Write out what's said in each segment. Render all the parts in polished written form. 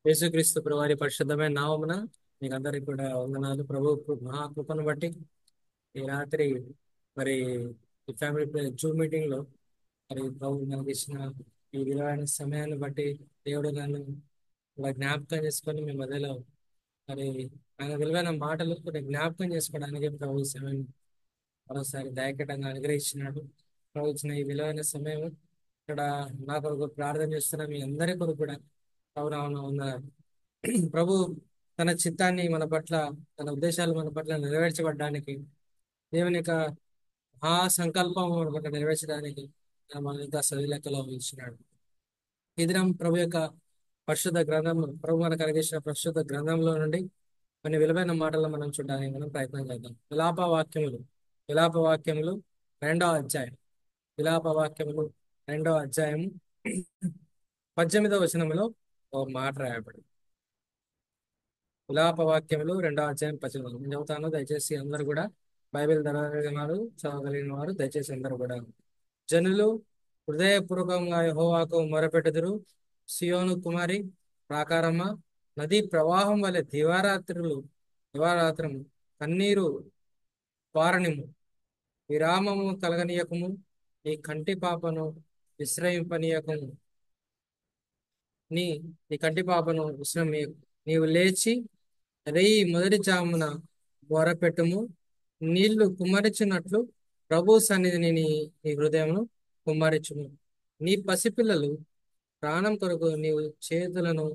యేసుక్రీస్తు ప్రభువారి పరిశుద్ధమైన నామమున మీకు అందరికి కూడా వందనాలు. ప్రభు మహాకృపను బట్టి ఈ రాత్రి మరి ఈ ఫ్యామిలీ జూమ్ మీటింగ్ లో మరి ప్రభు మనకి ఇచ్చిన ఈ విలువైన సమయాన్ని బట్టి దేవుడు నన్ను ఇలా జ్ఞాపకం చేసుకొని మీ మధ్యలో మరి ఆయన విలువైన మాటలు కొన్ని జ్ఞాపకం చేసుకోవడానికి ప్రభు ఈ సమయం మరోసారి దయకటంగా అనుగ్రహించినాడు. ప్రభు ఇచ్చిన ఈ విలువైన సమయం ఇక్కడ నా కొరకు ప్రార్థన చేస్తున్న మీ అందరి కొరకు కూడా అవునవును ఉన్నారు. ప్రభు తన చిత్తాన్ని మన పట్ల, తన ఉద్దేశాలు మన పట్ల నెరవేర్చబడడానికి, దేవుని యొక్క ఆ సంకల్పం మన పట్ల నెరవేర్చడానికి మన ఇంకా సరి లెక్కలో ఉంచినాడు. ఈ దినం ప్రభు యొక్క పరిశుద్ధ గ్రంథం, ప్రభు మనకు కలిగించిన పరిశుద్ధ గ్రంథంలో నుండి కొన్ని విలువైన మాటలు మనం చూడడానికి మనం ప్రయత్నం చేద్దాం. విలాప వాక్యములు 2వ అధ్యాయం. విలాప వాక్యములు 2వ అధ్యాయం 18వ వచనములో ఓ మాట రాయబడింది. విలాప వాక్యములు 2వ అధ్యాయం 18. నేను చెబుతాను, దయచేసి అందరూ కూడా బైబిల్ ధరగలిగిన వారు, చదవగలిగిన వారు దయచేసి అందరూ కూడా. జనులు హృదయపూర్వకంగా యెహోవాకు మొరపెట్టుదురు. సియోను కుమారి ప్రాకారమ్మ, నదీ ప్రవాహం వలె దివారాత్రము కన్నీరు పారనిము. విరామము కలగనీయకము, నీ కంటి పాపను విశ్రమింపనీయకము. నీ నీ కంటి పాపను విశ్రమీయకు. నీవు లేచి రేయి మొదటి జామున మొరపెట్టుము. నీళ్లు కుమ్మరించినట్లు ప్రభు సన్నిధిని నీ హృదయమును కుమ్మరించుము. నీ పసిపిల్లలు ప్రాణం కొరకు నీవు చేతులను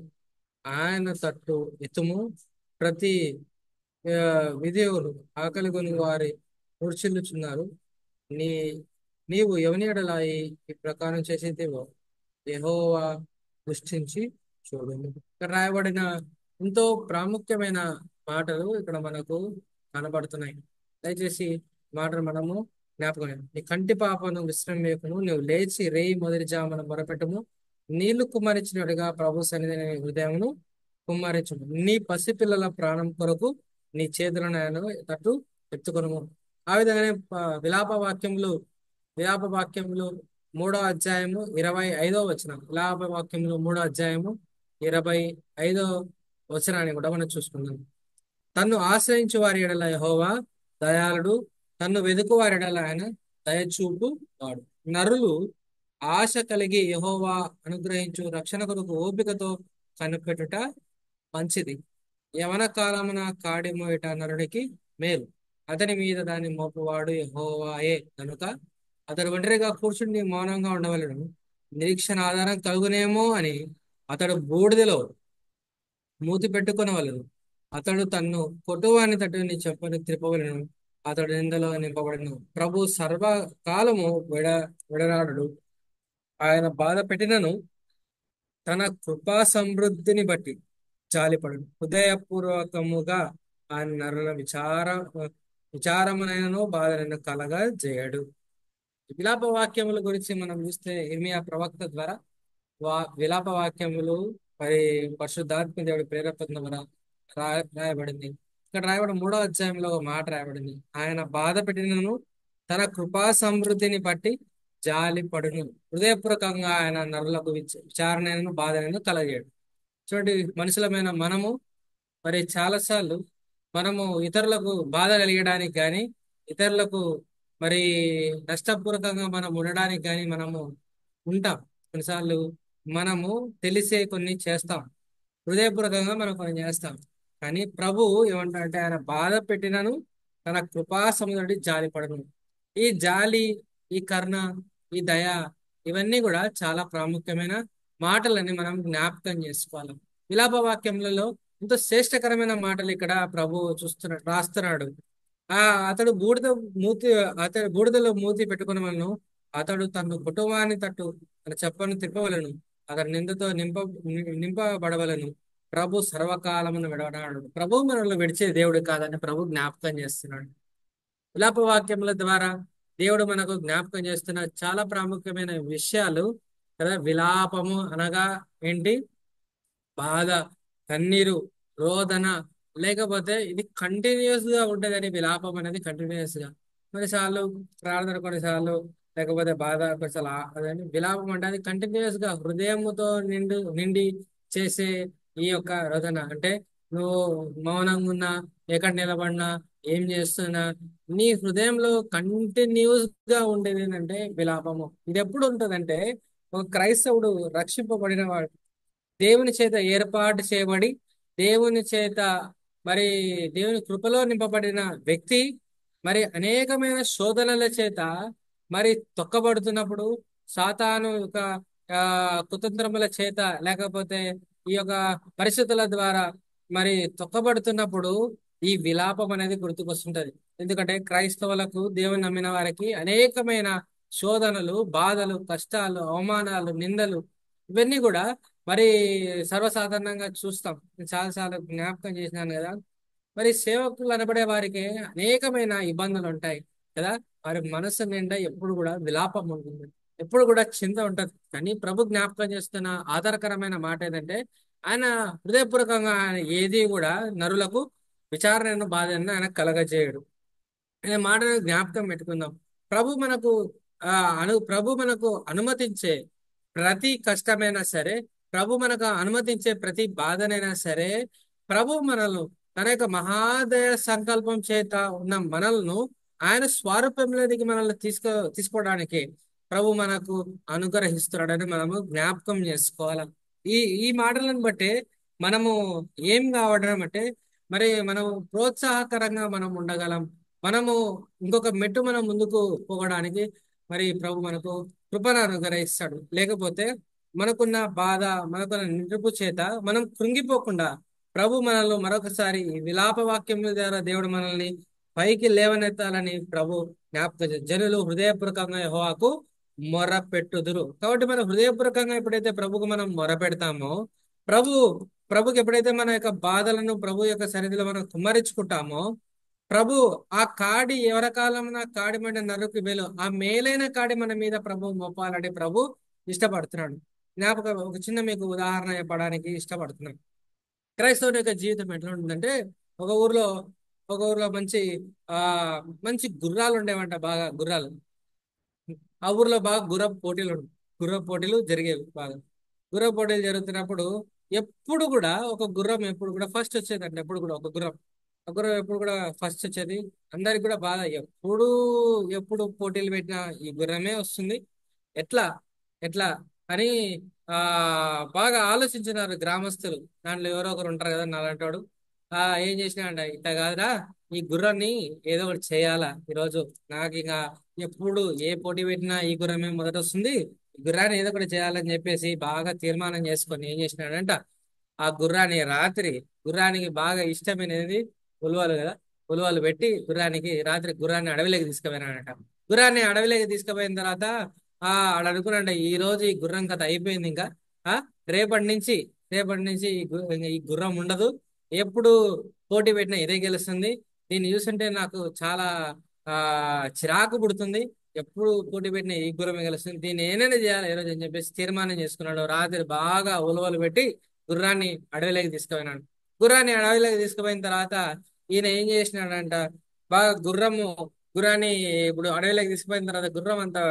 ఆయన తట్టు ఎత్తుము. ప్రతి విధేయులు ఆకలి కొని వారి మూర్ఛిల్లుచున్నారు. నీ నీవు ఎవని ఎడల ఈ ప్రకారం చేసేదేవో యెహోవా దృష్టించి చూడుము. ఇక్కడ రాయబడిన ఎంతో ప్రాముఖ్యమైన మాటలు ఇక్కడ మనకు కనబడుతున్నాయి. దయచేసి మాటలు మనము జ్ఞాపకం. నీ కంటి పాపను విశ్రమేకును, నువ్వు లేచి రేయి మొదటి జామున మొరపెట్టుము. నీళ్లు కుమ్మరించినట్టుగా ప్రభు సన్నిధిని హృదయమును కుమ్మరించుము. నీ పసిపిల్లల ప్రాణం కొరకు నీ చేతులను ఆయన తట్టు ఎత్తుకొనుము. ఆ విధంగానే విలాప వాక్యములు 3వ అధ్యాయము 25వ వచనం. విలాప వాక్యములు 3వ అధ్యాయము 25వ వచనాన్ని కూడా మనం చూసుకుందాం. తన్ను ఆశ్రయించు వారి ఎడల యెహోవా దయాళుడు, తన్ను వెదుకు వారి ఎడల ఆయన దయచూపు వాడు. నరులు ఆశ కలిగి యెహోవా అనుగ్రహించు రక్షణ కొరకు ఓపికతో కనిపెట్టుట మంచిది. యవన కాలమున కాడి మోయట నరునికి మేలు. అతని మీద దాన్ని మోపువాడు యెహోవాయే కనుక అతడు ఒంటరిగా కూర్చుని మౌనంగా ఉండవలను. నిరీక్షణ ఆధారం కలుగునేమో అని అతడు బూడిదలో మూతి పెట్టుకొనవలను. అతడు తన్ను కొట్టువాని తట్టుని చెప్పని త్రిప్పవలను. అతడు నిందలో నింపబడను. ప్రభు సర్వకాలము విడనాడు. ఆయన బాధ పెట్టినను తన కృపా సమృద్ధిని బట్టి జాలిపడును. హృదయపూర్వకముగా ఆయన నరుల విచారమునైనను బాధలను కలగా చేయడు. విలాప వాక్యముల గురించి మనం చూస్తే ఇర్మియా ప్రవక్త ద్వారా విలాప వాక్యములు మరి పరిశుద్ధాత్మ దేవుడి ప్రేరేపణ ద్వారా రాయబడింది. ఇక్కడ రాయబడిన 3వ అధ్యాయంలో ఒక మాట రాయబడింది. ఆయన బాధ పెట్టినను తన కృపా సమృద్ధిని బట్టి జాలి పడును. హృదయపూర్వకంగా ఆయన నరులకు విచారణను బాధలను కలగేయడు. చూడండి, మనుషులమైన మనము మరి చాలాసార్లు మనము ఇతరులకు బాధ కలిగడానికి కానీ, ఇతరులకు మరి నష్టపూర్వకంగా మనం ఉండడానికి కానీ మనము ఉంటాం. కొన్నిసార్లు మనము తెలిసే కొన్ని చేస్తాం, హృదయపూర్వకంగా మనం కొన్ని చేస్తాం. కానీ ప్రభు ఏమంటారంటే ఆయన బాధ పెట్టినను తన కృపా సముద్రుడి జాలి పడను. ఈ జాలి, ఈ కరుణ, ఈ దయ, ఇవన్నీ కూడా చాలా ప్రాముఖ్యమైన మాటలని మనం జ్ఞాపకం చేసుకోవాలి. విలాప వాక్యములలో ఎంతో శ్రేష్టకరమైన మాటలు ఇక్కడ ప్రభు రాస్తున్నాడు. ఆ అతడు బూడిదలో మూతి పెట్టుకునవలను. అతడు తన కుటుంబాన్ని తట్టు తన చెప్పను తిప్పవలను. అతడు నిందతో నింపబడవలను. ప్రభు సర్వకాలమును విడవనాడు. ప్రభు మనల్ని విడిచే దేవుడు కాదని ప్రభు జ్ఞాపకం చేస్తున్నాడు. విలాప వాక్యముల ద్వారా దేవుడు మనకు జ్ఞాపకం చేస్తున్న చాలా ప్రాముఖ్యమైన విషయాలు కదా. విలాపము అనగా ఏంటి? బాధ, కన్నీరు, రోదన, లేకపోతే ఇది కంటిన్యూస్ గా ఉంటదని. విలాపం అనేది కంటిన్యూస్ గా, కొన్నిసార్లు ప్రార్థన, కొన్నిసార్లు లేకపోతే బాధ, కొన్నిసార్లు అదని. విలాపం అంటే అది కంటిన్యూస్ గా హృదయముతో నిండి చేసే ఈ యొక్క రోదన అంటే నువ్వు మౌనంగా ఉన్నా, ఎక్కడ నిలబడినా, ఏం చేస్తున్నా, నీ హృదయంలో కంటిన్యూస్ గా ఉండేది ఏంటంటే విలాపము. ఇది ఎప్పుడు ఉంటదంటే ఒక క్రైస్తవుడు రక్షింపబడిన వాడు, దేవుని చేత ఏర్పాటు చేయబడి, దేవుని చేత మరి దేవుని కృపలో నింపబడిన వ్యక్తి మరి అనేకమైన శోధనల చేత మరి తొక్కబడుతున్నప్పుడు, సాతాను యొక్క కుతంత్రముల చేత, లేకపోతే ఈ యొక్క పరిస్థితుల ద్వారా మరి తొక్కబడుతున్నప్పుడు ఈ విలాపం అనేది గుర్తుకొస్తుంటది. ఎందుకంటే క్రైస్తవులకు, దేవుని నమ్మిన వారికి అనేకమైన శోధనలు, బాధలు, కష్టాలు, అవమానాలు, నిందలు, ఇవన్నీ కూడా మరి సర్వసాధారణంగా చూస్తాం. నేను చాలాసార్లు జ్ఞాపకం చేసినాను కదా. మరి సేవకులు అనబడే వారికి అనేకమైన ఇబ్బందులు ఉంటాయి కదా. వారి మనసు నిండా ఎప్పుడు కూడా విలాపం ఉంటుంది, ఎప్పుడు కూడా చింత ఉంటది. కానీ ప్రభు జ్ఞాపకం చేస్తున్న ఆధారకరమైన మాట ఏంటంటే ఆయన హృదయపూర్వకంగా ఆయన ఏది కూడా నరులకు విచారణను, బాధను ఆయన కలగజేయడు అనే మాటను జ్ఞాపకం పెట్టుకుందాం. ప్రభు మనకు ప్రభు మనకు అనుమతించే ప్రతి కష్టమైనా సరే, ప్రభు మనకు అనుమతించే ప్రతి బాధనైనా సరే, ప్రభు మనల్ని తన యొక్క మహాదయ సంకల్పం చేత ఉన్న మనల్ని ఆయన స్వారూప్యంలోనికి మనల్ని తీసుకోవడానికి ప్రభు మనకు అనుగ్రహిస్తున్నాడని మనము జ్ఞాపకం చేసుకోవాలి. ఈ ఈ మాటలను బట్టి మనము ఏం కావడం అంటే మరి మనం ప్రోత్సాహకరంగా మనం ఉండగలం. మనము ఇంకొక మెట్టు మనం ముందుకు పోవడానికి మరి ప్రభు మనకు కృపను అనుగ్రహిస్తాడు. లేకపోతే మనకున్న బాధ, మనకున్న నిరుపు చేత మనం కృంగిపోకుండా ప్రభు మనల్ని మరొకసారి ఈ విలాప వాక్యముల ద్వారా దేవుడు మనల్ని పైకి లేవనెత్తాలని ప్రభు జ్ఞాపకం చేస్తాడు. జనులు హృదయపూర్వకంగా యెహోవాకు మొర పెట్టుదురు. కాబట్టి మనం హృదయపూర్వకంగా ఎప్పుడైతే ప్రభుకు మనం మొర పెడతామో, ప్రభు ప్రభుకి ఎప్పుడైతే మన యొక్క బాధలను ప్రభు యొక్క సన్నిధిలో మనం కుమ్మరించుకుంటామో, ప్రభు ఆ కాడి ఎవరి కాలమున కాడి మంట నరుకు మేలు, ఆ మేలైన కాడి మన మీద ప్రభు మోపాలని ప్రభు ఇష్టపడుతున్నాడు. జ్ఞాపకం ఒక చిన్న మీకు ఉదాహరణ చెప్పడానికి ఇష్టపడుతున్నాను. క్రైస్తవుని యొక్క జీవితం ఎట్లా ఉంటుందంటే, ఒక ఊర్లో ఒక ఊర్లో ఆ మంచి గుర్రాలు ఉండేవంట, బాగా గుర్రాలు. ఆ ఊర్లో బాగా గుర్రపు పోటీలు జరిగేవి బాగా. గుర్రపు పోటీలు జరుగుతున్నప్పుడు ఎప్పుడు కూడా ఒక గుర్రం ఎప్పుడు కూడా ఫస్ట్ వచ్చేదంట. ఎప్పుడు కూడా ఒక గుర్రం, ఒక గుర్రం ఎప్పుడు కూడా ఫస్ట్ వచ్చేది. అందరికి కూడా బాగా ఎప్పుడు ఎప్పుడు పోటీలు పెట్టినా ఈ గుర్రమే వస్తుంది. ఎట్లా ఎట్లా అని ఆ బాగా ఆలోచించినారు గ్రామస్తులు. దాంట్లో ఎవరో ఒకరు ఉంటారు కదా నాలంటి వాడు. ఏం చేసినా అంట, ఇట్లా కాదురా, ఈ గుర్రాన్ని ఏదో ఒకటి చేయాలా ఈరోజు. నాకు ఇంకా ఎప్పుడు ఏ పోటీ పెట్టినా ఈ గుర్రమే మొదట వస్తుంది, ఈ గుర్రాన్ని ఏదో ఒకటి చేయాలని చెప్పేసి బాగా తీర్మానం చేసుకొని ఏం చేసినాడంట, ఆ గుర్రాన్ని రాత్రి, గుర్రానికి బాగా ఇష్టమైనది ఉలువలు కదా, ఉలువలు పెట్టి రాత్రి గుర్రాన్ని అడవిలోకి తీసుకుపోయినాడట. గుర్రాన్ని అడవిలోకి తీసుకుపోయిన తర్వాత ఆడ అనుకున్నాంట, ఈ రోజు ఈ గుర్రం కథ అయిపోయింది. ఇంకా ఆ రేపటి నుంచి ఈ గుర్రం ఉండదు. ఎప్పుడు పోటీ పెట్టినా ఇదే గెలుస్తుంది. దీన్ని చూస్తుంటే నాకు చాలా ఆ చిరాకు పుడుతుంది. ఎప్పుడు పోటీ పెట్టినా ఈ గుర్రమే గెలుస్తుంది. దీన్ని ఏమైనా చేయాలి ఈరోజు అని చెప్పేసి తీర్మానం చేసుకున్నాడు. రాత్రి బాగా ఉలవలు పెట్టి గుర్రాన్ని అడవిలోకి తీసుకుపోయినాడు. గుర్రాన్ని అడవిలోకి తీసుకుపోయిన తర్వాత ఈయన ఏం చేసినాడంట, బాగా గుర్రాన్ని ఇప్పుడు అడవిలోకి తీసుకుపోయిన తర్వాత గుర్రం అంతా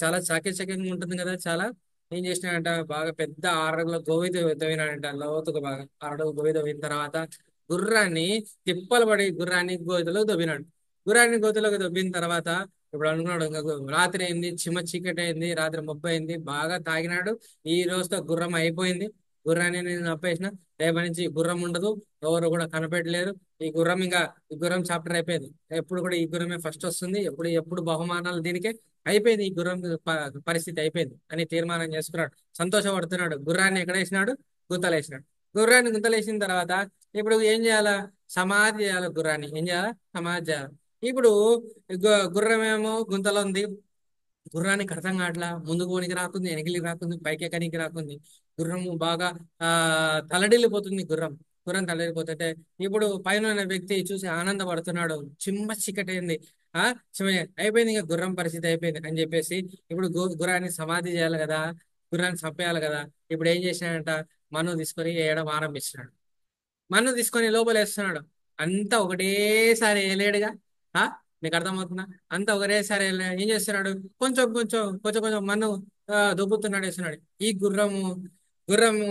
చాలా చాకచక్యంగా ఉంటుంది కదా. చాలా ఏం చేసినాడంట, బాగా పెద్ద ఆరడుగుల గోవి తవ్వినాడంట, లోతుగా బాగా 6 అడుగుల గోవి తవ్విన తర్వాత గుర్రాన్ని తిప్పలు పడి గుర్రాన్ని గోతిలో దొబ్బినాడు. గుర్రాన్ని గోతిలోకి దొబ్బిన తర్వాత ఇప్పుడు అనుకున్నాడు, ఇంకా రాత్రి అయింది, చీకటి అయింది, రాత్రి ముప్పై అయింది, బాగా తాగినాడు. ఈ రోజుతో గుర్రం అయిపోయింది. గుర్రాన్ని నేను చంపేసిన, రేపటి నుంచి ఈ గుర్రం ఉండదు, ఎవరు కూడా కనిపెట్టలేరు. ఈ గుర్రం చాప్టర్ అయిపోయింది. ఎప్పుడు కూడా ఈ గుర్రమే ఫస్ట్ వస్తుంది, ఎప్పుడు ఎప్పుడు బహుమానాలు దీనికే. అయిపోయింది, ఈ గుర్రం పరిస్థితి అయిపోయింది అని తీర్మానం చేసుకున్నాడు. సంతోషపడుతున్నాడు. గుర్రాన్ని ఎక్కడ వేసినాడు, గుంతలేసినాడు. గుర్రాన్ని గుంతలేసిన తర్వాత ఇప్పుడు ఏం చేయాలా, సమాధి చేయాలి. గుర్రాన్ని ఏం చేయాలా, సమాధి చేయాలి. ఇప్పుడు గుర్రం ఏమో గుంతలో ఉంది. గుర్రానికి అర్థం కావట్లా, ముందుకు పోనీకి రాకుంది, వెనకలికి రాకుంది, పైకి ఎక్కనికి రాకుంది. గుర్రం బాగా తలడిల్లిపోతుంది. గుర్రం తలడిల్లిపోతుంటే ఇప్పుడు పైన ఉన్న వ్యక్తి చూసి ఆనందపడుతున్నాడు. చీకటి అయింది, ఆ చిమ్మ అయిపోయింది, ఇంకా గుర్రం పరిస్థితి అయిపోయింది అని చెప్పేసి ఇప్పుడు గుర్రాన్ని సమాధి చేయాలి కదా, గుర్రాన్ని చంపేయాలి కదా. ఇప్పుడు ఏం చేసినాడంట, మన్ను తీసుకొని వేయడం ఆరంభించినాడు. మన్ను తీసుకొని లోపల వేస్తున్నాడు. అంతా ఒకటేసారి వేయలేడుగా. ఆ నీకు అర్థమవుతుందా? అంతా ఒకటేసారి ఏం చేస్తున్నాడు, కొంచెం కొంచెం కొంచెం కొంచెం మన్ను దొబ్బుతున్నాడు, వేస్తున్నాడు. ఈ గుర్రము గుర్రము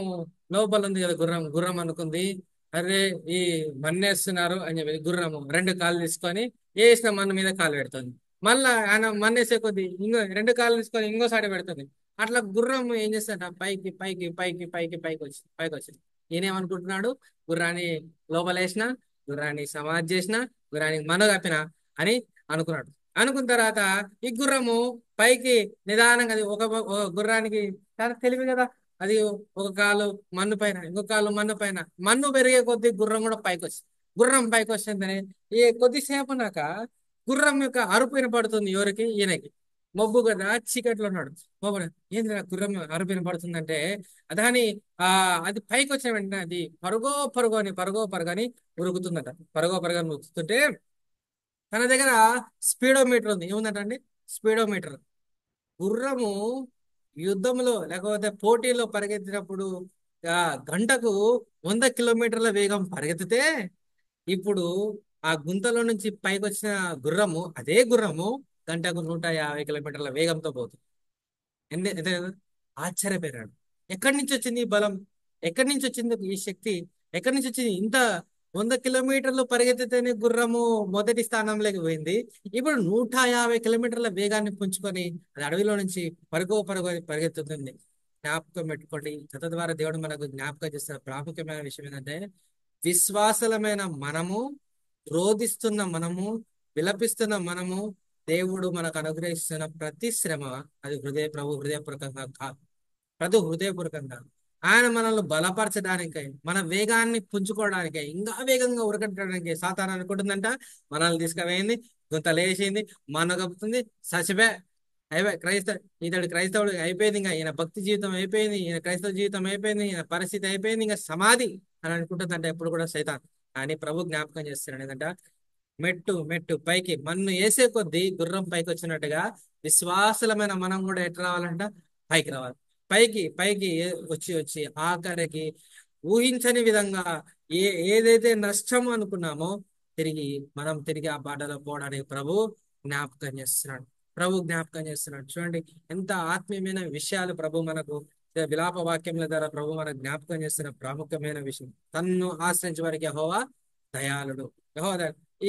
లోపల ఉంది కదా, గుర్రం గుర్రం అనుకుంది, అరే ఈ మన్నేస్తున్నారు అని చెప్పి గుర్రము రెండు కాళ్ళు తీసుకొని వేసిన మన్ను మీద కాలు పెడుతుంది. మళ్ళా ఆయన మన్నేసే కొద్ది ఇంకో రెండు కాళ్ళు తీసుకొని ఇంకోసారి పెడుతుంది. అట్లా గుర్రం ఏం చేస్తాడ, పైకి పైకి పైకి పైకి పైకి వచ్చింది. ఈయనేమనుకుంటున్నాడు, గుర్రాన్ని లోపలేసిన, గుర్రాన్ని సమాధి చేసిన, గుర్రానికి మన్ను కప్పిన అని అనుకున్నాడు. అనుకున్న తర్వాత ఈ గుర్రము పైకి నిదానంగా, అది ఒక గుర్రానికి చాలా తెలివి కదా, అది ఒక కాలు మన్ను పైన, ఇంకో కాలు మన్ను పైన, మన్ను పెరిగే కొద్దీ గుర్రం కూడా పైకి వచ్చింది. గుర్రం పైకి వచ్చిందని ఈ కొద్దిసేపు నాక గుర్రం యొక్క అరుపు వినపడుతుంది. ఎవరికి? ఈయనకి. మబ్బు కదా, చీకట్లో ఉన్నాడు. మబ్బు ఏంది గుర్రం అరుపు వినపడుతుందంటే, దాని అది పైకి వచ్చిన వెంటనే అది పరుగో పరుగో అని ఉరుకుతుందట. పరుగో పరుగని ఉరుకుతుంటే తన దగ్గర స్పీడోమీటర్ ఉంది. ఏముందంట స్పీడోమీటర్. గుర్రము యుద్ధంలో లేకపోతే పోటీలో పరిగెత్తినప్పుడు ఆ గంటకు 100 కిలోమీటర్ల వేగం పరిగెత్తితే, ఇప్పుడు ఆ గుంతలో నుంచి పైకి వచ్చిన గుర్రము, అదే గుర్రము గంటకు 150 కిలోమీటర్ల వేగంతో పోతుంది. ఎంత ఆశ్చర్యపోయాడు. ఎక్కడి నుంచి వచ్చింది ఈ బలం? ఎక్కడి నుంచి వచ్చింది ఈ శక్తి? ఎక్కడి నుంచి వచ్చింది ఇంత? 100 కిలోమీటర్లు పరిగెత్తితేనే గుర్రము మొదటి స్థానంలోకి పోయింది. ఇప్పుడు 150 కిలోమీటర్ల వేగాన్ని పుంజుకొని అది అడవిలో నుంచి పరుగు అని పరిగెత్తుతుంది. జ్ఞాపకం పెట్టుకోండి, కథ ద్వారా దేవుడు మనకు జ్ఞాపకం చేస్తున్న ప్రాముఖ్యమైన విషయం ఏంటంటే, విశ్వాసలమైన మనము, రోధిస్తున్న మనము, విలపిస్తున్న మనము, దేవుడు మనకు అనుగ్రహిస్తున్న ప్రతి శ్రమ అది హృదయపూర్వకంగా కాదు. హృదయపూర్వకంగా ఆయన మనల్ని బలపరచడానికై, మన వేగాన్ని పుంజుకోవడానికై, ఇంకా వేగంగా ఉరకడానికి సాతాను అనుకుంటుందంట. మనల్ని తీసుకుపోయింది, గుంతలేసింది, మనగపుతుంది, చచ్చిపే అయిపోయి ఇతడు క్రైస్తవుడు అయిపోయింది, ఇంకా ఈయన భక్తి జీవితం అయిపోయింది, ఈయన క్రైస్తవ జీవితం అయిపోయింది, ఈయన పరిస్థితి అయిపోయింది, ఇంకా సమాధి అని అనుకుంటుందంట ఎప్పుడు కూడా సైతాన్. కానీ ప్రభు జ్ఞాపకం చేస్తున్నాడు ఏంటంట, మెట్టు మెట్టు పైకి మన్ను వేసే కొద్దీ గుర్రం పైకి వచ్చినట్టుగా విశ్వాసలమైన మనం కూడా ఎట్లా రావాలంట, పైకి రావాలి. పైకి పైకి వచ్చి వచ్చి ఆఖరికి ఊహించని విధంగా ఏదైతే నష్టం అనుకున్నామో తిరిగి ఆ బాటలో పోవడానికి ప్రభు జ్ఞాపకం చేస్తున్నాడు. చూడండి ఎంత ఆత్మీయమైన విషయాలు ప్రభు మనకు విలాప వాక్యముల ద్వారా ప్రభు మనకు జ్ఞాపకం చేస్తున్న ప్రాముఖ్యమైన విషయం. తన్ను ఆశ్రయించే వారికి యెహోవా దయాళుడు.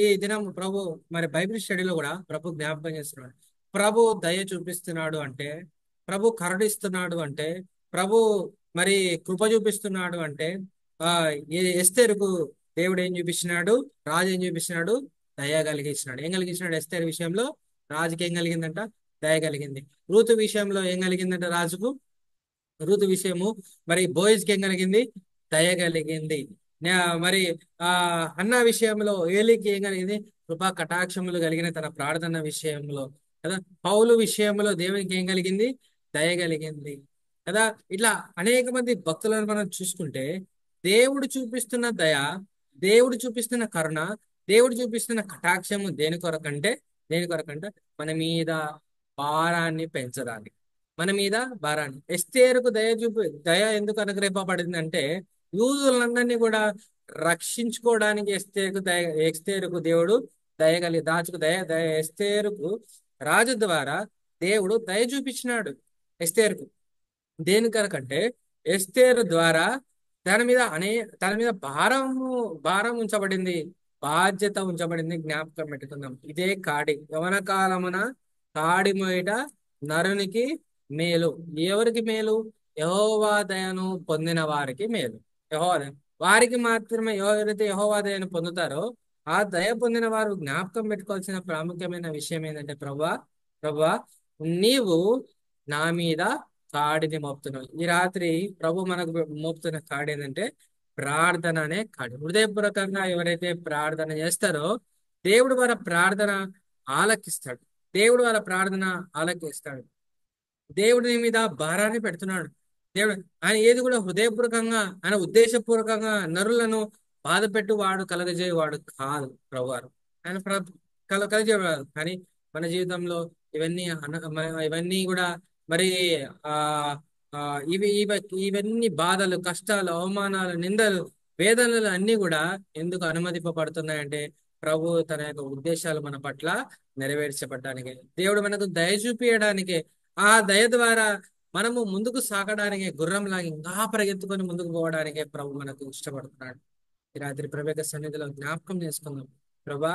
ఈ దినం ప్రభు మరి బైబిల్ స్టడీలో కూడా ప్రభు జ్ఞాపకం చేస్తున్నాడు. ప్రభు దయ చూపిస్తున్నాడు అంటే, ప్రభు కరుణిస్తున్నాడు అంటే, ప్రభు మరి కృప చూపిస్తున్నాడు అంటే, ఆ ఎస్తేరుకు దేవుడు ఏం చూపించినాడు? రాజు ఏం చూపించినాడు? దయ కలిగించినాడు. ఏం కలిగించినాడు? ఎస్తేరు విషయంలో రాజుకి ఏం కలిగిందంట? దయ కలిగింది. రూతు విషయంలో ఏం కలిగిందంట రాజుకు? ఋతు విషయము మరి బోయిస్కి ఏం కలిగింది? దయ కలిగింది. మరి ఆ అన్న విషయంలో ఏలికి ఏం కలిగింది? కృపా కటాక్షములు కలిగిన తన ప్రార్థన విషయంలో కదా. పౌలు విషయంలో దేవునికి ఏం కలిగింది? దయ కలిగింది కదా. ఇట్లా అనేక మంది భక్తులను మనం చూసుకుంటే, దేవుడు చూపిస్తున్న దయ, దేవుడు చూపిస్తున్న కరుణ, దేవుడు చూపిస్తున్న కటాక్షము దేని కొరకంటే మన మీద భారాన్ని పెంచడానికి, మన మీద భారాన్ని. ఎస్తేరుకు దయ ఎందుకు అనుగ్రహింపబడింది అంటే, యూదులందరినీ కూడా రక్షించుకోవడానికి ఎస్తేరుకు దేవుడు దయ కలిగి దాచుకు ఎస్తేరుకు రాజు ద్వారా దేవుడు దయ చూపించినాడు. ఎస్తేరుకు దేని కనుకంటే, ఎస్తేరు ద్వారా తన మీద భారం ఉంచబడింది, బాధ్యత ఉంచబడింది. జ్ఞాపకం పెట్టుకుందాం. ఇదే కాడి యవన కాలమున కాడి మోయట నరునికి మేలు. ఎవరికి మేలు? యెహోవా దయను పొందిన వారికి మేలు. యెహోవా దయ వారికి మాత్రమే. ఎవరైతే యెహోవా దయను పొందుతారో, ఆ దయ పొందిన వారు జ్ఞాపకం పెట్టుకోవాల్సిన ప్రాముఖ్యమైన విషయం ఏంటంటే, ప్రభువా నీవు నా మీద కాడిని మోపుతున్నావు. ఈ రాత్రి ప్రభు మనకు మోపుతున్న కాడి ఏంటంటే ప్రార్థన అనే కాడి. హృదయపూర్వకంగా ఎవరైతే ప్రార్థన చేస్తారో, దేవుడు వారి ప్రార్థన ఆలకిస్తాడు. దేవుడు నీ మీద భారాన్ని పెడుతున్నాడు. దేవుడు ఆయన ఏది కూడా హృదయపూర్వకంగా, ఆయన ఉద్దేశపూర్వకంగా నరులను బాధ వాడు కలగజేయవాడు కాదు ప్రభువారు. ఆయన కలగజేయవాడు. కానీ మన జీవితంలో ఇవన్నీ కూడా మరి ఆ ఆ ఇవన్నీ బాధలు, కష్టాలు, అవమానాలు, నిందలు, వేదనలు అన్ని కూడా ఎందుకు అనుమతింపబడుతున్నాయంటే, ప్రభు తన యొక్క ఉద్దేశాలు మన పట్ల నెరవేర్చబడ్డానికి, దేవుడు మనకు దయ చూపించడానికి, ఆ దయ ద్వారా మనము ముందుకు సాగడానికి గుర్రంలాగా ఇంకా పరిగెత్తుకొని ముందుకు పోవడానికే ప్రభు మనకు ఇష్టపడుతున్నాడు. ఈ రాత్రి ప్రభు యొక్క సన్నిధిలో జ్ఞాపకం చేసుకుందాం. ప్రభా,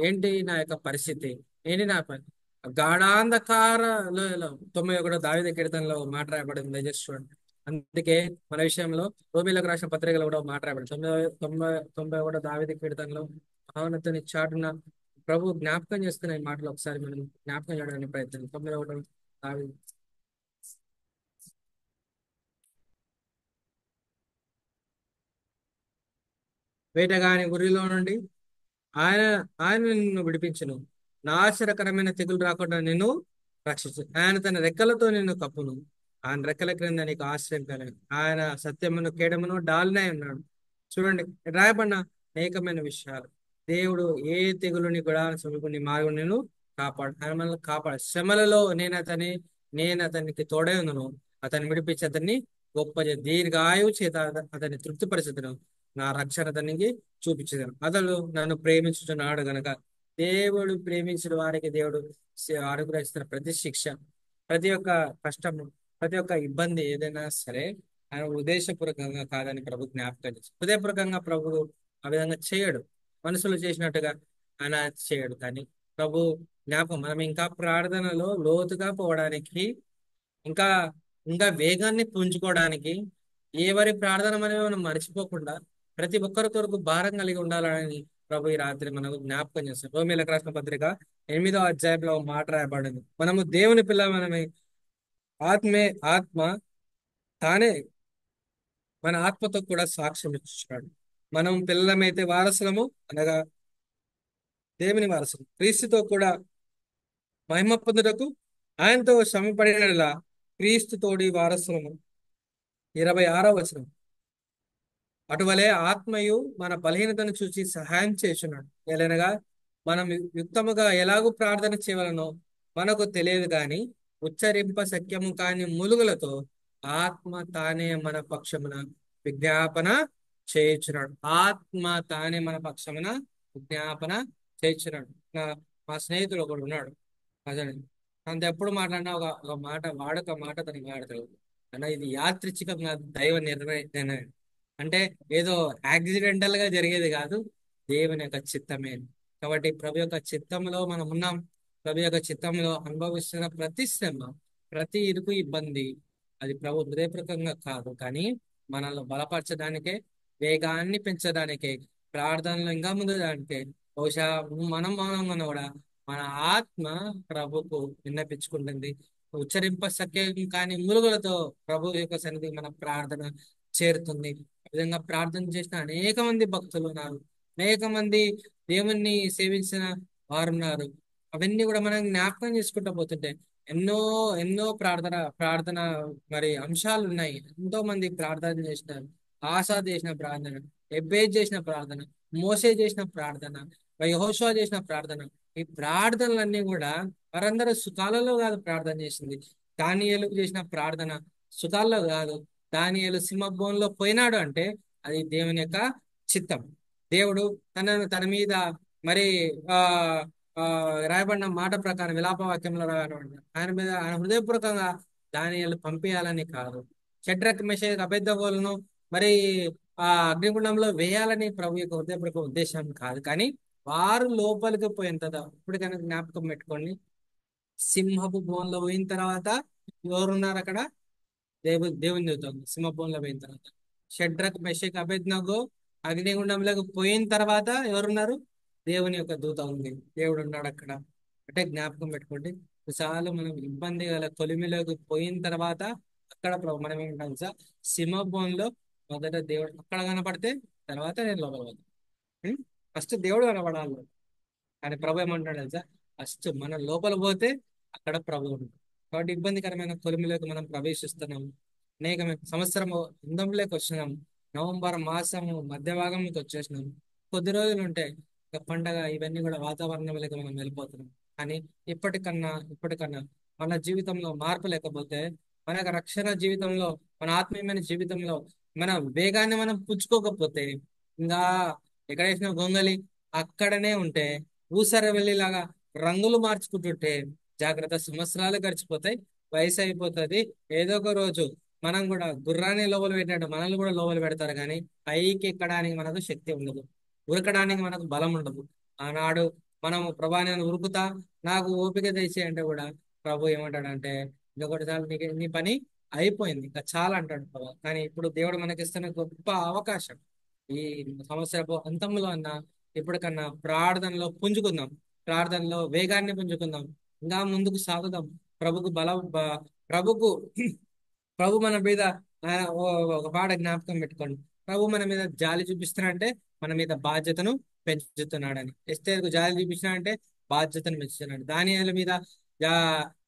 ఏంటి నా యొక్క పరిస్థితి, ఏంటి నా పని? గాఢాంధకార లోయలో 91 దావీదు కీర్తనలో మాట రాయబడింది, దయచేసి చూడండి. అందుకే మన విషయంలో రోమీలకు రాసిన పత్రికలో కూడా మాట రాయబడింది. 91 దావీదు కీర్తనలో భావనతోని చాటున ప్రభు జ్ఞాపకం చేస్తున్న ఈ మాటలు ఒకసారి మనం జ్ఞాపకం చేయడానికి ప్రయత్నం. 91 దావీదు. వేటగాని గురిలో నుండి ఆయన ఆయన నిన్ను విడిపించును. నాశనకరమైన తెగులు రాకుండా నిన్ను రక్షించు. ఆయన తన రెక్కలతో నిన్ను కప్పును. ఆయన రెక్కల క్రింద నీకు ఆశ్రయం కలగదు. ఆయన సత్యమును కేడమును డాల్నే ఉన్నాడు. చూడండి, రాయబడిన అనేకమైన విషయాలు. దేవుడు ఏ తెగులుని కూడా సమీపని మార్గం నేను కాపాడు, ఆయన మనల్ని కాపాడు. శ్రమలలో నేను అతనికి తోడై ఉన్నాను. అతన్ని విడిపించి అతన్ని గొప్ప దీర్ఘాయువు చేత అతన్ని తృప్తిపరచుదును. నా రక్షణ అతనికి చూపించదను. అతడు నన్ను ప్రేమించుతున్నాడు గనక. దేవుడు ప్రేమించిన వారికి దేవుడు అనుగ్రహిస్తున్న ప్రతి శిక్ష, ప్రతి ఒక్క కష్టము, ప్రతి ఒక్క ఇబ్బంది ఏదైనా సరే ఆయన ఉద్దేశపూర్వకంగా కాదని ప్రభు జ్ఞాపకం చేస్తాడు. హృదయపూర్వకంగా ప్రభు ఆ విధంగా చేయడు, మనుషులు చేసినట్టుగా ఆయన చేయడు. కానీ ప్రభు జ్ఞాపకం, మనం ఇంకా ప్రార్థనలో లోతుగా పోవడానికి, ఇంకా ఇంకా వేగాన్ని పుంజుకోవడానికి, ఎవరి ప్రార్థన అనేది మనం మర్చిపోకుండా ప్రతి ఒక్కరి కొరకు భారం కలిగి ఉండాలని ప్రభు ఈ రాత్రి మనకు జ్ఞాపకం చేస్తాం. రోమీయులకు రాసిన పత్రిక 8వ అధ్యాయంలో ఒక మాట రాయబడింది. మనము దేవుని పిల్లలమని ఆత్మే ఆత్మ తానే మన ఆత్మతో కూడా సాక్ష్యం ఇచ్చున్నాడు. మనం పిల్లలమైతే వారసులము, అనగా దేవుని వారసులు, క్రీస్తుతో కూడా మహిమ పొందుటకు ఆయనతో శ్రమపడినలా క్రీస్తు తోడి వారసులము. 26వ వచనం. అటువలే ఆత్మయు మన బలహీనతను చూసి సహాయం చేస్తున్నాడు. ఎలనగా మనం యుక్తముగా ఎలాగూ ప్రార్థన చేయవలనో మనకు తెలియదు, కానీ ఉచ్చరింప శక్యము కాని మూలుగులతో ఆత్మ తానే మన పక్షమున విజ్ఞాపన చేయుచున్నాడు. ఆత్మ తానే మన పక్షమున విజ్ఞాపన చేయుచున్నాడు. మా స్నేహితుడు ఒకడు ఉన్నాడు. అదే తనతో ఎప్పుడు మాట్లాడినా ఒక మాట వాడొక మాట తనకి వాడతాడు. అన్న, ఇది యాదృచ్ఛికంగా దైవ నిర్ణయం, అంటే ఏదో యాక్సిడెంటల్ గా జరిగేది కాదు, దేవుని యొక్క చిత్తమే. కాబట్టి ప్రభు యొక్క చిత్తంలో మనం ఉన్నాం. ప్రభు యొక్క చిత్తంలో అనుభవిస్తున్న ప్రతి శ్రమ, ప్రతి ఇరుకు ఇబ్బంది, అది ప్రభు హృదయపూర్వకంగా కాదు, కానీ మనల్ని బలపరచడానికే, వేగాన్ని పెంచడానికే, ప్రార్థనలో ఇంకా ముందు దానికే. బహుశా మనం మౌనంగా కూడా మన ఆత్మ ప్రభుకు విన్నపించుకుంటుంది. ఉచ్చరింప సఖ్యం కానీ ములుగులతో ప్రభు యొక్క సన్నిధికి మన ప్రార్థన చేరుతుంది. ఆ విధంగా ప్రార్థన చేసిన అనేక మంది భక్తులు ఉన్నారు, అనేక మంది దేవుణ్ణి సేవించిన వారు ఉన్నారు. అవన్నీ కూడా మనం జ్ఞాపకం చేసుకుంటూ పోతుంటే ఎన్నో ఎన్నో ప్రార్థన మరి అంశాలు ఉన్నాయి. ఎంతో మంది ప్రార్థన చేసినారు. ఆశా చేసిన ప్రార్థన, ఎబ్బేజ్ చేసిన ప్రార్థన, మోసే చేసిన ప్రార్థన, యెహోషువ చేసిన ప్రార్థన. ఈ ప్రార్థనలన్నీ కూడా వారందరూ సుఖాలలో కాదు ప్రార్థన చేసింది. దానియేలు చేసిన ప్రార్థన సుఖాల్లో కాదు. దానియేలు సింహభవనంలో పోయినాడు అంటే అది దేవుని యొక్క చిత్తం. దేవుడు తన మీద మరి ఆ ఆ రాయబడిన మాట ప్రకారం, విలాప వాక్యంలో రాయబడిన ఆయన మీద ఆయన హృదయపూర్వకంగా దానియేలు పంపించాలని కాదు. షడ్రక్ మెషక్ అబేద్నెగోలను మరి ఆ అగ్నిగుండంలో వేయాలని ప్రభు యొక్క హృదయపూర్వక ఉద్దేశం కాదు. కానీ వారు లోపలికి పోయిన తర్వాత, ఇప్పుడు కనుక జ్ఞాపకం పెట్టుకోండి, సింహపు బోన్లో పోయిన తర్వాత ఎవరున్నారు అక్కడ? దేవుని దూత సింహభవనంలో పోయిన తర్వాత. షడ్రక్ మెషక్ అబేద్నెగో అగ్నిగుండంలోకి పోయిన తర్వాత ఎవరున్నారు? దేవుని యొక్క దూత ఉంది, దేవుడు ఉన్నాడు అక్కడ. అంటే జ్ఞాపకం పెట్టుకోండి, చాలు మనం ఇబ్బంది గల కొలిమిలోకి పోయిన తర్వాత అక్కడ మనం ఏమంటాం సార్, సింహభవనంలో మొదట దేవుడు అక్కడ కనపడితే తర్వాత నేను లోపల పోతాను. ఫస్ట్ దేవుడు కనపడాలి. కానీ ప్రభు ఏమంటాడు తెలుసా, ఫస్ట్ మనం లోపల పోతే అక్కడ ప్రభు ఉంటాడు. కాబట్టి ఇబ్బందికరమైన కొలిమిలోకి మనం ప్రవేశిస్తున్నాం. అనేకమైన సంవత్సరం అందంలోకి వచ్చినాం. నవంబర్ మాసము మధ్య భాగంలోకి వచ్చేసినాం. కొద్ది రోజులు ఉంటే ఇక పండగ, ఇవన్నీ కూడా వాతావరణంలోకి మనం వెళ్ళిపోతున్నాం. కానీ ఇప్పటికన్నా మన జీవితంలో మార్పు లేకపోతే, మన యొక్క రక్షణ జీవితంలో, మన ఆత్మీయమైన జీవితంలో మన వేగాన్ని మనం పుచ్చుకోకపోతే, ఇంకా ఎక్కడేసిన గొంగలి అక్కడనే ఉంటే, ఊసర వెళ్ళిలాగా రంగులు మార్చుకుంటుంటే జాగ్రత్త, సంవత్సరాలు గడిచిపోతాయి. వయసు అయిపోతుంది. ఏదో ఒక రోజు మనం కూడా గుర్రాన్ని లోపల పెట్టినట్టు మనల్ని కూడా లోపల పెడతారు, కానీ పైకి ఎక్కడానికి మనకు శక్తి ఉండదు, ఉరకడానికి మనకు బలం ఉండదు. ఆనాడు మనము ప్రభా నేను ఉరుకుతా, నాకు ఓపిక తెచ్చి అంటే కూడా ప్రభు ఏమంటాడంటే ఇంకొకటిసారి నీ పని అయిపోయింది, ఇంకా చాలా అంటాడు ప్రభు. కానీ ఇప్పుడు దేవుడు మనకిస్తున్న గొప్ప అవకాశం, ఈ సంవత్సరపు అంతంలో అన్నా ఇప్పటికన్నా ప్రార్థనలో పుంజుకుందాం, ప్రార్థనలో వేగాన్ని పుంజుకుందాం, ఇంకా ముందుకు సాగుదాం. ప్రభుకు ప్రభుకు ప్రభు మన మీద ఒక పాట జ్ఞాపకం పెట్టుకోండి. ప్రభు మన మీద జాలి చూపిస్తున్నాడంటే మన మీద బాధ్యతను పెంచుతున్నాడని. ఎస్తేరుకు జాలి చూపించినాడంటే బాధ్యతను పెంచుతున్నాడు. దానియేలు మీద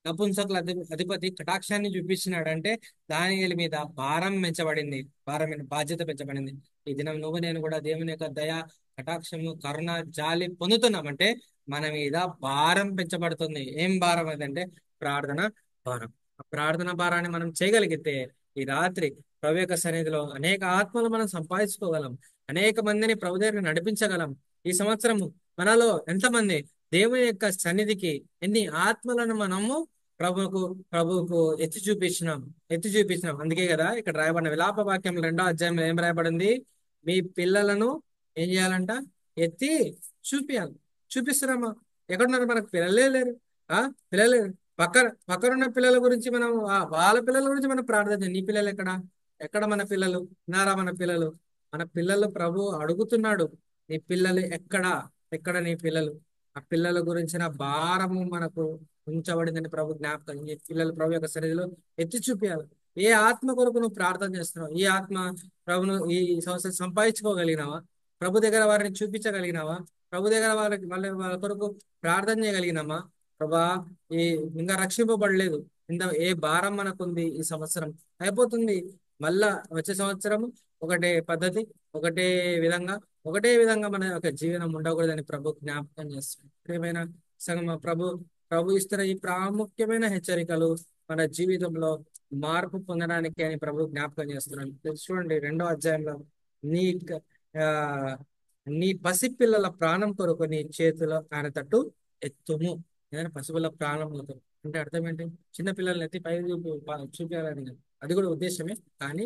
నపుంసకుల అధిపతి కటాక్షాన్ని చూపించినాడు అంటే దానియేలు మీద భారం పెంచబడింది, భారం మీద బాధ్యత పెంచబడింది. ఈ దినం నువ్వు నేను కూడా దేవుని యొక్క దయ, కటాక్షము, కరుణ, జాలి పొందుతున్నామంటే మన మీద భారం పెంచబడుతుంది. ఏం భారం అదంటే ప్రార్థన భారం. ఆ ప్రార్థన భారాన్ని మనం చేయగలిగితే ఈ రాత్రి ప్రభు యొక్క సన్నిధిలో అనేక ఆత్మలు మనం సంపాదించుకోగలం, అనేక మందిని ప్రభు దగ్గర నడిపించగలం. ఈ సంవత్సరము మనలో ఎంతమంది దేవుని యొక్క సన్నిధికి ఎన్ని ఆత్మలను మనము ప్రభువుకు ప్రభువుకు ఎత్తి చూపించినాం. అందుకే కదా ఇక్కడ రాయబడిన విలాప వాక్యం 2వ అధ్యాయంలో ఏం రాయబడింది? మీ పిల్లలను ఏం చేయాలంట? ఎత్తి చూపియాలి. చూపిస్తున్నామా? ఎక్కడున్నారు? మనకు పిల్లలే లేరు. ఆ పిల్లలు లేరు. పక్కనున్న పిల్లల గురించి మనం వాళ్ళ పిల్లల గురించి మనం ప్రార్థన చేయాలి. నీ పిల్లలు ఎక్కడ? ఎక్కడ మన పిల్లలు? నారా మన పిల్లలు? మన పిల్లలు ప్రభు అడుగుతున్నాడు, నీ పిల్లలు ఎక్కడా? ఎక్కడ నీ పిల్లలు? ఆ పిల్లల గురించిన భారము మనకు ఉంచబడిందని ప్రభు జ్ఞాపకం. ఈ పిల్లలు ప్రభు యొక్క సన్నిధిలో ఎత్తి చూపించాలి. ఏ ఆత్మ కొరకు నువ్వు ప్రార్థన చేస్తున్నావు? ఈ ఆత్మ ప్రభును ఈ సంవత్సరం సంపాదించుకోగలిగినావా? ప్రభు దగ్గర వారిని చూపించగలిగినావా? ప్రభు దగ్గర వాళ్ళ కొరకు ప్రార్థన చేయగలిగినామా? ప్రభా, ఈ ఇంకా రక్షింపబడలేదు, ఇంత ఏ భారం మనకుంది? ఈ సంవత్సరం అయిపోతుంది, మళ్ళా వచ్చే సంవత్సరం ఒకటే పద్ధతి, ఒకటే విధంగా ఒకటే విధంగా మన యొక్క జీవనం ఉండకూడదని ప్రభు జ్ఞాపకం చేస్తుంది. ప్రియమైన సంగమ, ప్రభు ఇస్తున్న ఈ ప్రాముఖ్యమైన హెచ్చరికలు మన జీవితంలో మార్పు పొందడానికి అని ప్రభు జ్ఞాపకం చేస్తున్నాను. చూడండి 2వ అధ్యాయంలో, నీ ఆ నీ పసిపిల్లల ప్రాణం కొరకు నీ చేతిలో ఆయన తట్టు ఎత్తుము. ఏదైనా పసిపిల్లల ప్రాణం అంటే అర్థం ఏంటి? చిన్న పిల్లల్ని ఎత్తి పై చూపించాలని కాదు. అది కూడా ఉద్దేశమే, కానీ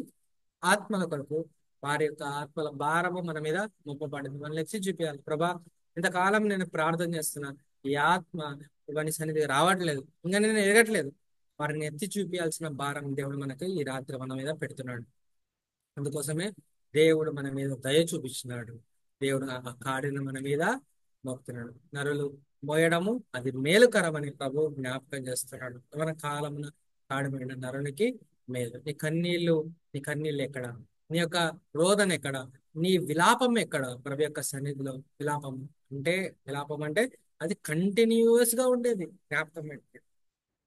ఆత్మల కొరకు వారి యొక్క ఆత్మల భారము మన మీద మోపబడింది, మనల్ని ఎత్తి చూపించాలి. ప్రభా, ఇంతకాలం నేను ప్రార్థన చేస్తున్నాను, ఈ ఆత్మ ఇవన్నీ సన్నిధికి రావట్లేదు, ఇంకా నేను ఎరగట్లేదు, వారిని ఎత్తి చూపించాల్సిన భారం దేవుడు మనకి ఈ రాత్రి మన మీద పెడుతున్నాడు. అందుకోసమే దేవుడు మన మీద దయ చూపించినాడు. దేవుడు ఆ కాడిని మన మీద మోపుతున్నాడు. నరులు మోయడము అది మేలుకరమని ప్రభు జ్ఞాపకం చేస్తున్నాడు. మన కాలమున కాడిపోయిన నరునికి మేలు. నీ కన్నీళ్ళు ఎక్కడ? నీ యొక్క రోదన ఎక్కడ? నీ విలాపం ఎక్కడ? ప్రభు యొక్క సన్నిధిలో విలాపం అంటే అది కంటిన్యూస్ గా ఉండేది. జ్ఞాపకం పెట్టి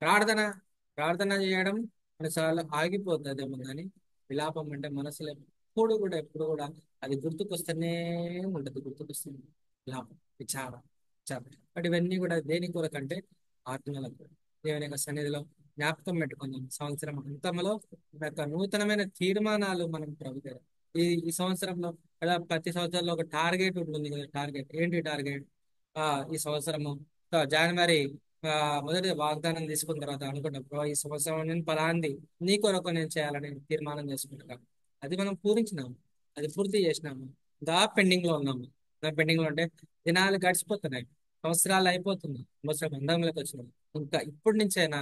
ప్రార్థన ప్రార్థన చేయడం కొన్నిసార్లు ఆగిపోతుందేమో, కానీ విలాపం అంటే మనసులో ఎప్పుడు కూడా అది గుర్తుకొస్తూనే ఉంటుంది. విలాపం, విచారం. బట్ ఇవన్నీ కూడా దేని కొరకంటే ఆత్మలకు. దేవుని యొక్క సన్నిధిలో జ్ఞాపకం పెట్టుకుందాం. సంవత్సరం అంతంలో యొక్క నూతనమైన తీర్మానాలు మనం ప్రభుత్వం ఈ సంవత్సరంలో కదా, ప్రతి సంవత్సరంలో ఒక టార్గెట్ ఉంటుంది కదా. టార్గెట్ ఏంటి? టార్గెట్ ఈ సంవత్సరము జనవరి మొదటి వాగ్దానం తీసుకున్న తర్వాత అనుకుంటాం, "ప్రభా, ఈ సంవత్సరం నేను పలాంది నీ కొరకు నేను చేయాలని తీర్మానం చేసుకుంటాం." అది మనం పూరించినాము, అది పూర్తి చేసినాము, ఇంకా పెండింగ్ లో ఉన్నాము. పెండింగ్ లో అంటే దినాలు గడిచిపోతున్నాయి, సంవత్సరాలు అయిపోతున్నాయి, సంవత్సరం అందంలోకి వచ్చినాం. ఇంకా ఇప్పటి నుంచైనా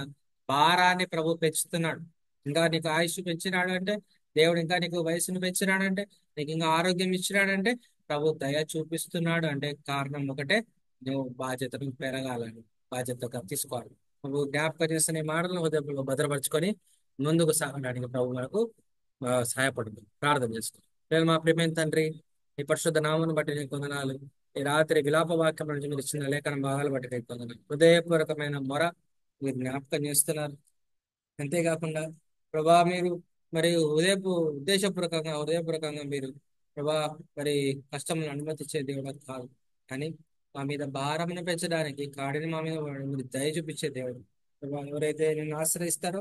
భారాన్ని ప్రభు పెంచుతున్నాడు. ఇంకా నీకు ఆయుష్ పెంచినాడు అంటే, దేవుడు ఇంకా నీకు వయసును పెంచినాడంటే, నీకు ఇంకా ఆరోగ్యం ఇచ్చినాడంటే ప్రభు దయ చూపిస్తున్నాడు అంటే కారణం ఒకటే, నువ్వు బాధ్యతను పెరగాలని, బాధ్యతగా తీసుకోవాలి. నువ్వు జ్ఞాపకం చేస్తున్న ఈ మాటలను హృదయంలో భద్రపరుచుకొని ముందుకు సాగడానికి ప్రభు మనకు సహాయపడుతుంది. ప్రార్థన చేసుకో. నేను మా ప్రియమైన తండ్రి, ఈ పరిశుద్ధ నామను బట్టి నీకు వందనాలు. ఈ రాత్రి విలాప వాక్యం నుంచి మీరు ఇచ్చిన లేఖన భాగాలు బట్టి నీకు వందనాలు. హృదయపూర్వకమైన మొర మీరు జ్ఞాపకం చేస్తున్నారు. అంతేకాకుండా ప్రభా, మీరు మరి హృదయపూర్వకంగా మీరు ప్రభా మరి కష్టములను అనుమతించే దేవుడు కాదు, కానీ మా మీద భారమును పెంచడానికి కాడిని మా మీద మీరు దయ చూపించే దేవుడు. ప్రభా, ఎవరైతే నిన్ను ఆశ్రయిస్తారో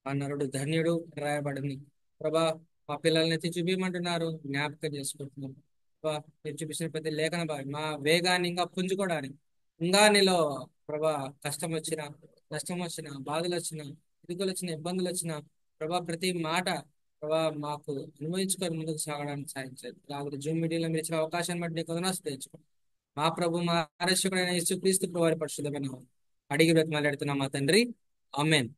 ఆ నరుడు ధన్యుడు రాయబడింది. ప్రభా, మా పిల్లల్ని ఎత్తి చూపించమంటున్నారు, జ్ఞాపకం చేసుకుంటున్నాం. ప్రభా, మీరు చూపించిన ప్రతి లేఖన భాగం మా వేగాన్ని ఇంకా పుంజుకోవడానికి, ఇంకా నీలో ప్రభా నష్టం వచ్చిన బాధలు వచ్చిన ఇరుకులు వచ్చిన ఇబ్బందులు వచ్చిన ప్రభా ప్రతి మాట ప్రభా మాకు అనుభవించుకొని ముందుకు సాగడానికి సాయం చేయండి. రాత్రి జూమ్ మీటింగ్లో మీరు ఇచ్చిన అవకాశాన్ని బట్టి నీకు వందనాలు తెచ్చుకోండి. మా ప్రభు మా రక్షకుడైన యేసుక్రీస్తు ప్రభు వారి పరిశుద్ధమైన నామమున అడిగి బ్రతిమాలాడుతున్నాం మా తండ్రి. ఆమేన్.